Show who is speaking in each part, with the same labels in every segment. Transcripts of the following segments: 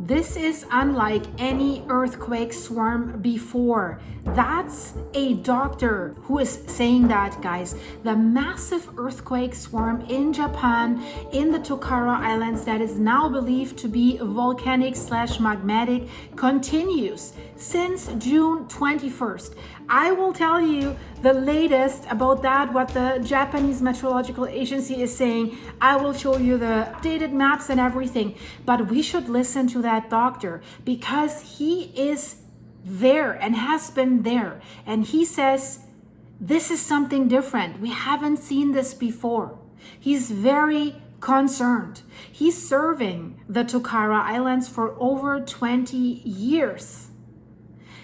Speaker 1: This is unlike any earthquake swarm before. That's a doctor who is saying that, guys. The massive earthquake swarm in Japan, in the Tokara Islands, that is now believed to be volcanic / magmatic, continues since June 21st. I will tell you the latest about that, what the Japanese Meteorological Agency is saying. I will show you the updated maps and everything. But we should listen to that doctor because he is there and has been there. And he says, this is something different. We haven't seen this before. He's very concerned. He's serving the Tokara Islands for over 20 years.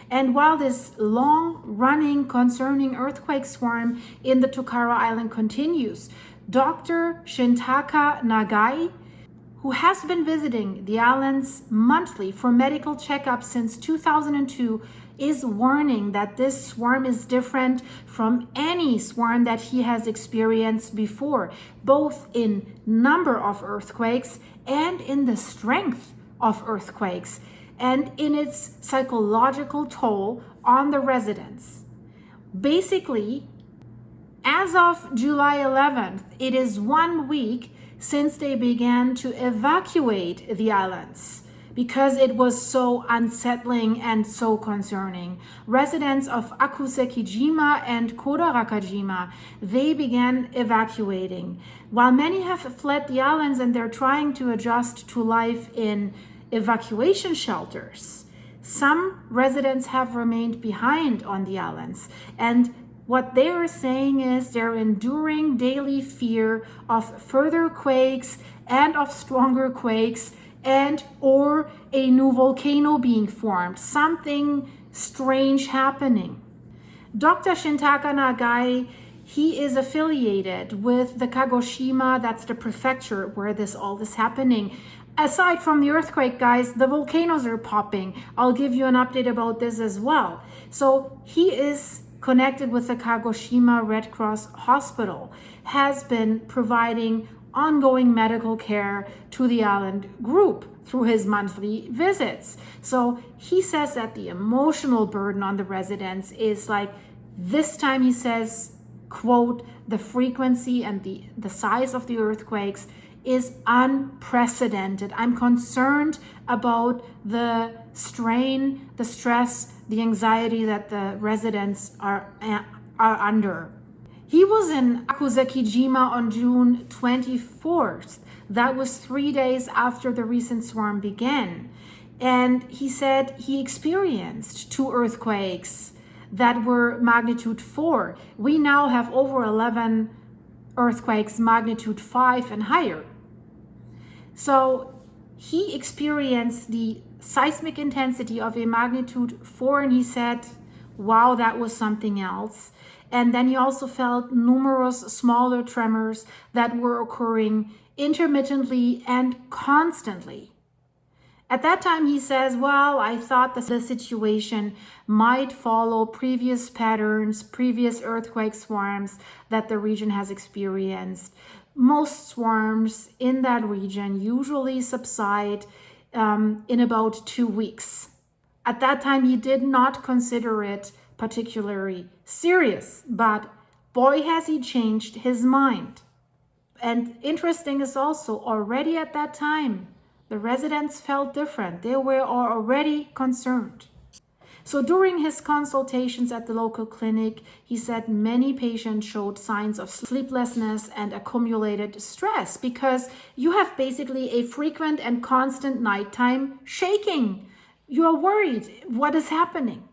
Speaker 1: And while this long-running concerning earthquake swarm in the Tokara Island continues, Dr. Shintaka Nagai, who has been visiting the islands monthly for medical checkups since 2002, is warning that this swarm is different from any swarm that he has experienced before, both in number of earthquakes and in the strength of earthquakes, and in its psychological toll on the residents. Basically, as of July 11th, it is 1 week since they began to evacuate the islands because it was so unsettling and so concerning. Residents of OLCANOES and Kuchinoerabu-jima, they began evacuating. While many have fled the islands and they're trying to adjust to life in evacuation shelters, some residents have remained behind on the islands, and what they are saying is they're enduring daily fear of further quakes and of stronger quakes and or a new volcano being formed, something strange happening. Dr. Shintaka Nagai, he is affiliated with the Kagoshima, that's the prefecture where all this happening. Aside from the earthquake, guys, the volcanoes are popping. I'll give you an update about this as well. So he is connected with the Kagoshima Red Cross Hospital, has been providing ongoing medical care to the island group through his monthly visits. So he says that the emotional burden on the residents is like, this time he says, quote, the frequency and the size of the earthquakes is unprecedented. I'm concerned about the strain, the stress, the anxiety that the residents are under. He was in OLCANOES on June 24th. That was 3 days after the recent swarm began. And he said he experienced 2 earthquakes that were magnitude 4. We now have over 11 earthquakes magnitude 5 and higher. So he experienced the seismic intensity of a magnitude 4 and he said, wow, that was something else. And then he also felt numerous smaller tremors that were occurring intermittently and constantly. At that time, he says, well, I thought the situation might follow previous patterns, previous earthquake swarms that the region has experienced. Most swarms in that region usually subside in about 2 weeks. At that time, he did not consider it particularly serious, but boy, has he changed his mind. And interesting is also, already at that time, the residents felt different. They were already concerned. So during his consultations at the local clinic, he said many patients showed signs of sleeplessness and accumulated stress because you have basically a frequent and constant nighttime shaking. You are worried, what is happening?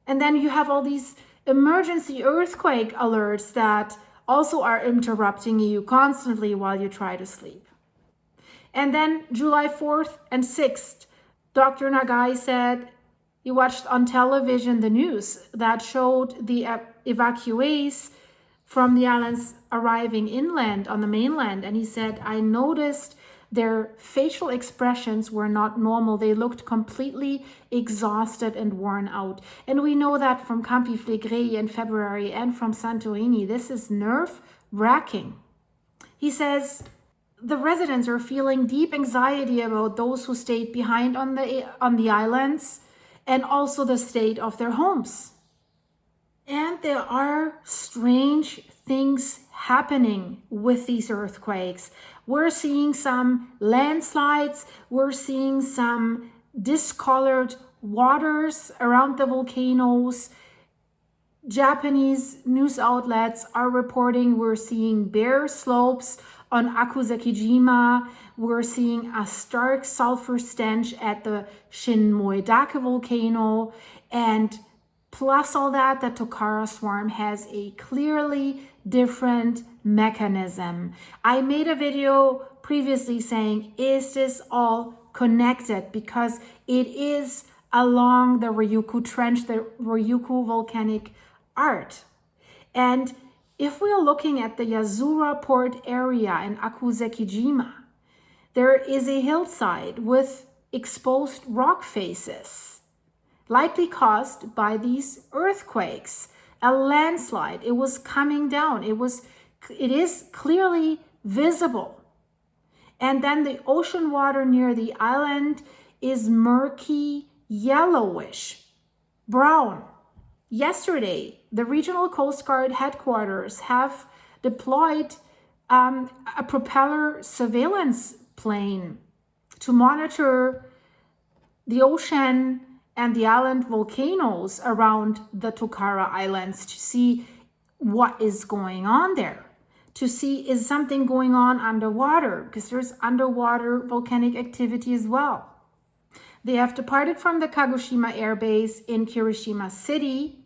Speaker 1: And then you have all these emergency earthquake alerts that also are interrupting you constantly while you try to sleep. And then July 4th and 6th, Dr. Nagai said he watched on television the news that showed the evacuees from the islands arriving inland on the mainland. And he said, I noticed their facial expressions were not normal. They looked completely exhausted and worn out. And we know that from Campi Flegrei in February and from Santorini. This is nerve-wracking. He says, the residents are feeling deep anxiety about those who stayed behind on the islands, and also the state of their homes. And there are strange things happening with these earthquakes. We're seeing some landslides, we're seeing some discolored waters around the volcanoes. Japanese news outlets are reporting we're seeing bare slopes on OLCANOES. We're seeing a stark sulfur stench at the Shintaka volcano, and plus all that, the Tokara swarm has a clearly different mechanism. I made a video previously saying, is this all connected? Because it is along the Ryukyu Trench, the Ryukyu volcanic art. And if we're looking at the Yasura port area in OLCANOES, there is a hillside with exposed rock faces, likely caused by these earthquakes. A landslide, it was coming down. It is clearly visible. And then the ocean water near the island is murky, yellowish, brown. Yesterday, the Regional Coast Guard headquarters have deployed a propeller surveillance plane to monitor the ocean and the island volcanoes around the Tokara Islands to see what is going on there, to see is something going on underwater, because there's underwater volcanic activity as well. They have departed from the Kagoshima Air Base in Kirishima City.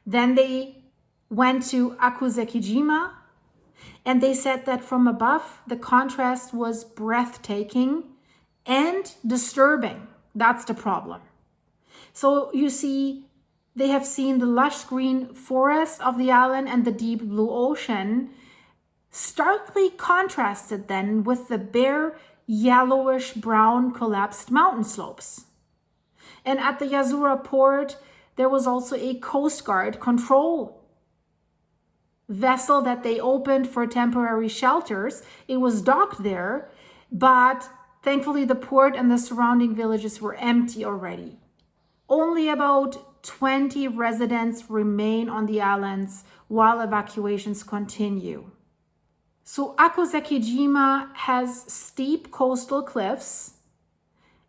Speaker 1: Then they went to OLCANOES, and they said that from above, the contrast was breathtaking and disturbing. That's the problem. So you see, they have seen the lush green forest of the island and the deep blue ocean, starkly contrasted then with the bare yellowish brown collapsed mountain slopes. And at the Yasura port, there was also a Coast Guard control vessel that they opened for temporary shelters. It was docked there, but thankfully the port and the surrounding villages were empty already. Only about 20 residents remain on the islands while evacuations continue. So OLCANOES has steep coastal cliffs,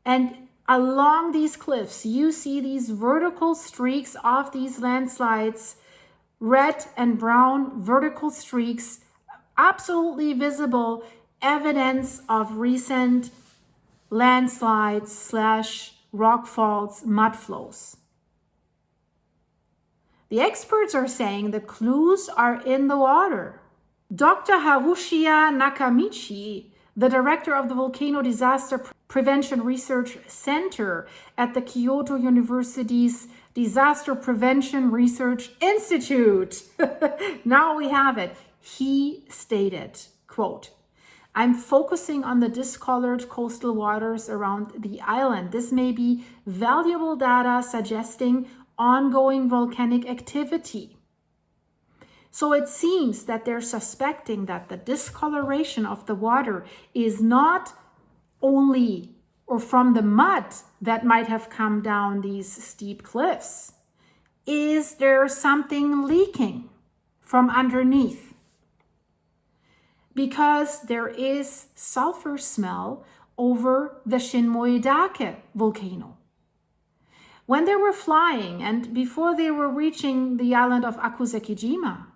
Speaker 1: and along these cliffs, you see these vertical streaks of these landslides, red and brown vertical streaks, absolutely visible evidence of recent landslides / rockfalls, mud flows. The experts are saying the clues are in the water. Dr. Harushiya Nakamichi, the director of the Volcano Disaster Prevention Research Center at the Kyoto University's Disaster Prevention Research Institute. Now we have it. He stated, quote, "I'm focusing on the discolored coastal waters around the island. This may be valuable data suggesting ongoing volcanic activity." So it seems that they're suspecting that the discoloration of the water is not only or from the mud that might have come down these steep cliffs. Is there something leaking from underneath? Because there is sulfur smell over the Shintaka volcano. When they were flying and before they were reaching the island of OLCANOES,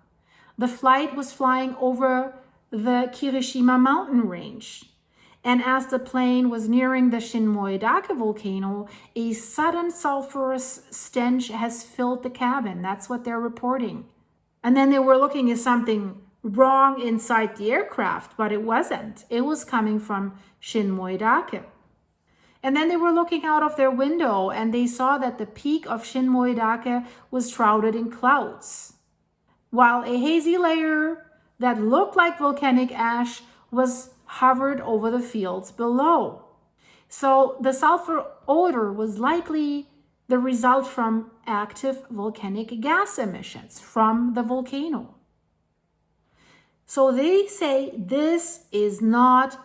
Speaker 1: the flight was flying over the Kirishima mountain range. And as the plane was nearing the Shintaka volcano, a sudden sulfurous stench has filled the cabin. That's what they're reporting. And then they were looking, is something wrong inside the aircraft? But it wasn't. It was coming from Shintaka. And then they were looking out of their window and they saw that the peak of Shintaka was shrouded in clouds, while a hazy layer that looked like volcanic ash was hovered over the fields below. So the sulfur odor was likely the result from active volcanic gas emissions from the volcano. So they say this is not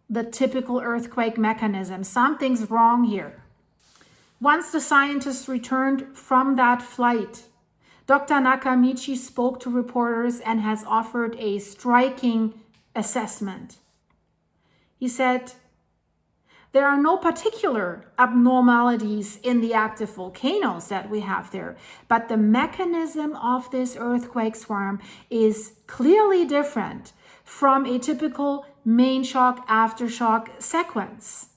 Speaker 1: the typical earthquake mechanism. Something's wrong here. Once the scientists returned from that flight, Dr. Nakamichi spoke to reporters and has offered a striking assessment. He said, there are no particular abnormalities in the active volcanoes that we have there, but the mechanism of this earthquake swarm is clearly different from a typical main shock aftershock sequence.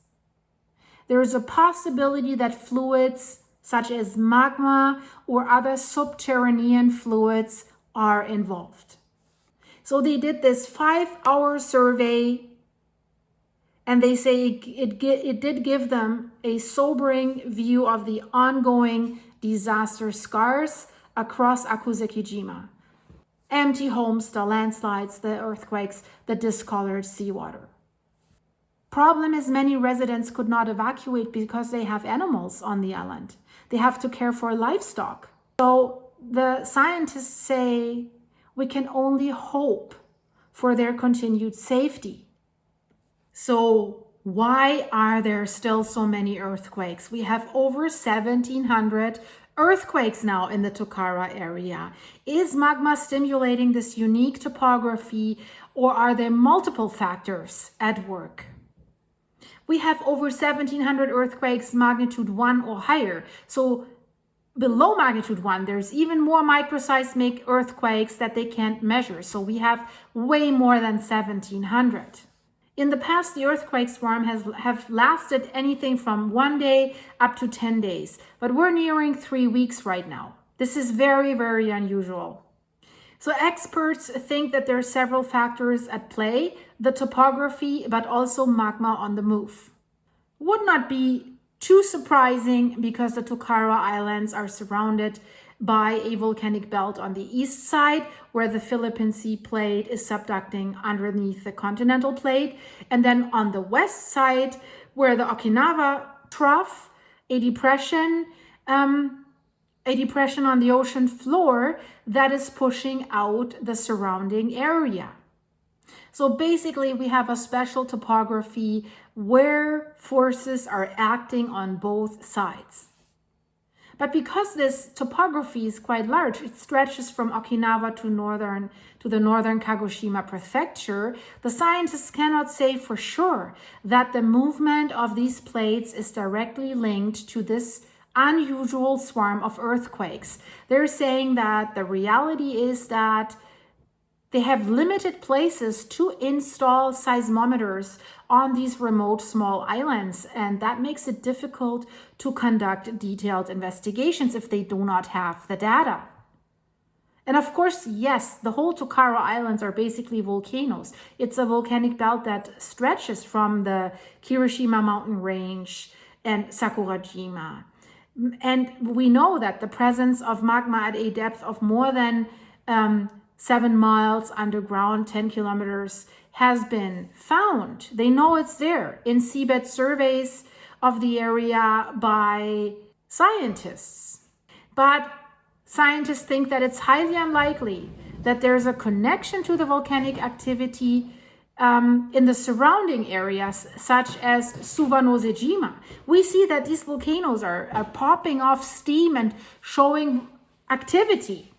Speaker 1: There is a possibility that fluids such as magma or other subterranean fluids are involved. So they did this 5-hour survey, and they say it did give them a sobering view of the ongoing disaster scars across Akusekijima. Empty homes, the landslides, the earthquakes, the discolored seawater. Problem is, many residents could not evacuate because they have animals on the island. They have to care for livestock. So the scientists say we can only hope for their continued safety. So why are there still so many earthquakes? We have over 1,700 earthquakes now in the Tokara area. Is magma stimulating this unique topography, or are there multiple factors at work? We have over 1,700 earthquakes magnitude 1 or higher. So below magnitude 1, there's even more microseismic earthquakes that they can't measure. So we have way more than 1,700. In the past, the earthquake swarm have lasted anything from 1 day up to 10 days. But we're nearing 3 weeks right now. This is very, very unusual. So experts think that there are several factors at play, the topography, but also magma on the move. Would not be too surprising because the Tokara Islands are surrounded by a volcanic belt on the east side, where the Philippine Sea plate is subducting underneath the continental plate. And then on the west side, where the Okinawa Trough, a depression on the ocean floor that is pushing out the surrounding area. So basically, we have a special topography where forces are acting on both sides. But because this topography is quite large, it stretches from Okinawa to the northern Kagoshima prefecture, the scientists cannot say for sure that the movement of these plates is directly linked to this unusual swarm of earthquakes. They're saying that the reality is that they have limited places to install seismometers on these remote small islands, and that makes it difficult to conduct detailed investigations if they do not have the data. And of course, yes, the whole Tokara Islands are basically volcanoes. It's a volcanic belt that stretches from the Kirishima mountain range and Sakurajima. And we know that the presence of magma at a depth of more than 7 miles underground, 10 kilometers, has been found. They know it's there in seabed surveys of the area by scientists. But scientists think that it's highly unlikely that there's a connection to the volcanic activity in the surrounding areas, such as Suwanoze-jima. We see that these volcanoes are popping off steam and showing activity,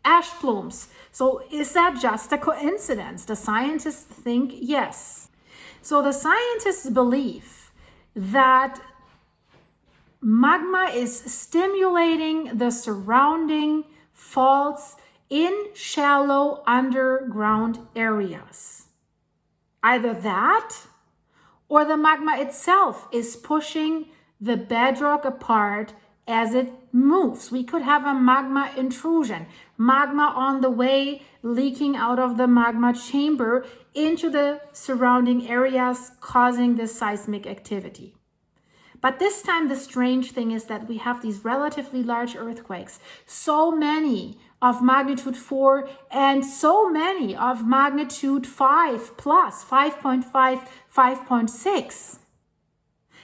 Speaker 1: ash plumes. So is that just a coincidence? The scientists think yes. So the scientists believe that magma is stimulating the surrounding faults in shallow underground areas. Either that, or the magma itself is pushing the bedrock apart as it moves. We could have a magma intrusion, magma on the way leaking out of the magma chamber into the surrounding areas, causing this seismic activity. But this time, the strange thing is that we have these relatively large earthquakes, so many of magnitude 4 and so many of magnitude 5 plus, 5.5, 5.6.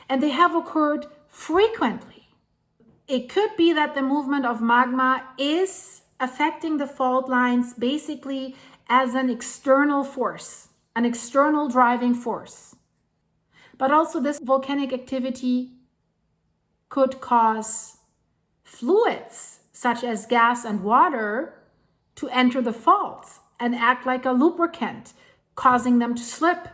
Speaker 1: And they have occurred frequently. It could be that the movement of magma is affecting the fault lines basically as an external force, an external driving force. But also this volcanic activity could cause fluids such as gas and water to enter the faults and act like a lubricant, causing them to slip.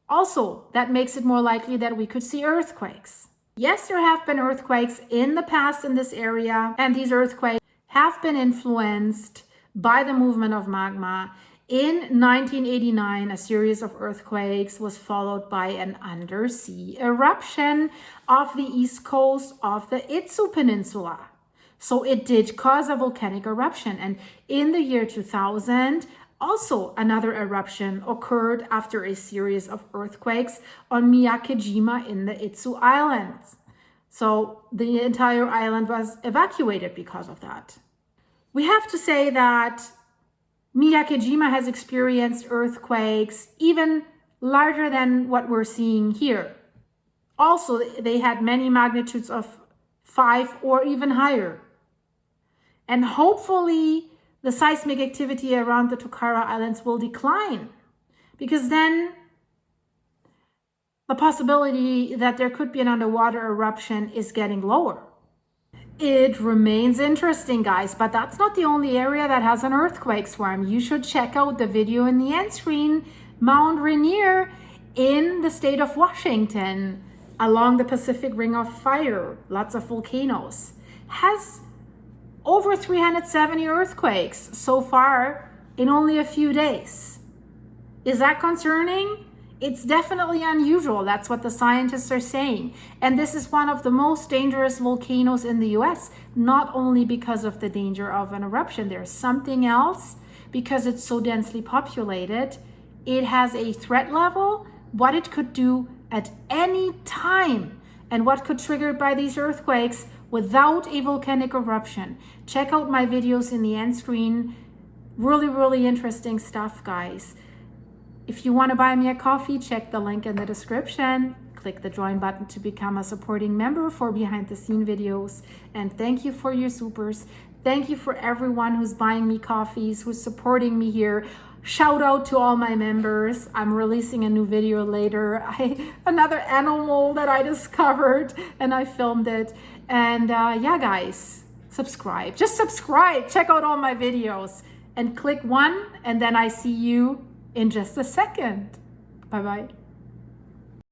Speaker 1: Also, that makes it more likely that we could see earthquakes. Yes, there have been earthquakes in the past in this area, and these earthquakes have been influenced by the movement of magma. In 1989, a series of earthquakes was followed by an undersea eruption off the east coast of the Itzu Peninsula. So it did cause a volcanic eruption. And in the year 2000, also another eruption occurred after a series of earthquakes on Miyake-jima in the Itzu Islands. So the entire island was evacuated because of that. We have to say that Miyake-jima has experienced earthquakes even larger than what we're seeing here. Also, they had many magnitudes of 5 or even higher. And hopefully the seismic activity around the Tokara Islands will decline, because then the possibility that there could be an underwater eruption is getting lower. It remains interesting, guys, but that's not the only area that has an earthquake swarm. You should check out the video in the end screen. Mount Rainier in the state of Washington, along the Pacific Ring of Fire, lots of volcanoes, has over 370 earthquakes so far in only a few days. Is that concerning? It's definitely unusual. That's what the scientists are saying. And this is one of the most dangerous volcanoes in the US, not only because of the danger of an eruption. There's something else, because it's so densely populated. It has a threat level, what it could do at any time, and what could trigger by these earthquakes without a volcanic eruption. Check out my videos in the end screen. Really, really interesting stuff, guys. If you want to buy me a coffee, check the link in the description. Click the join button to become a supporting member for behind the scene videos. And thank you for your supers. Thank you for everyone who's buying me coffees, who's supporting me here. Shout out to all my members. I'm releasing a new video later. Another animal that I discovered and I filmed it. And yeah, guys, subscribe. Just subscribe. Check out all my videos and click one, and then I see you in just a second. Bye-bye.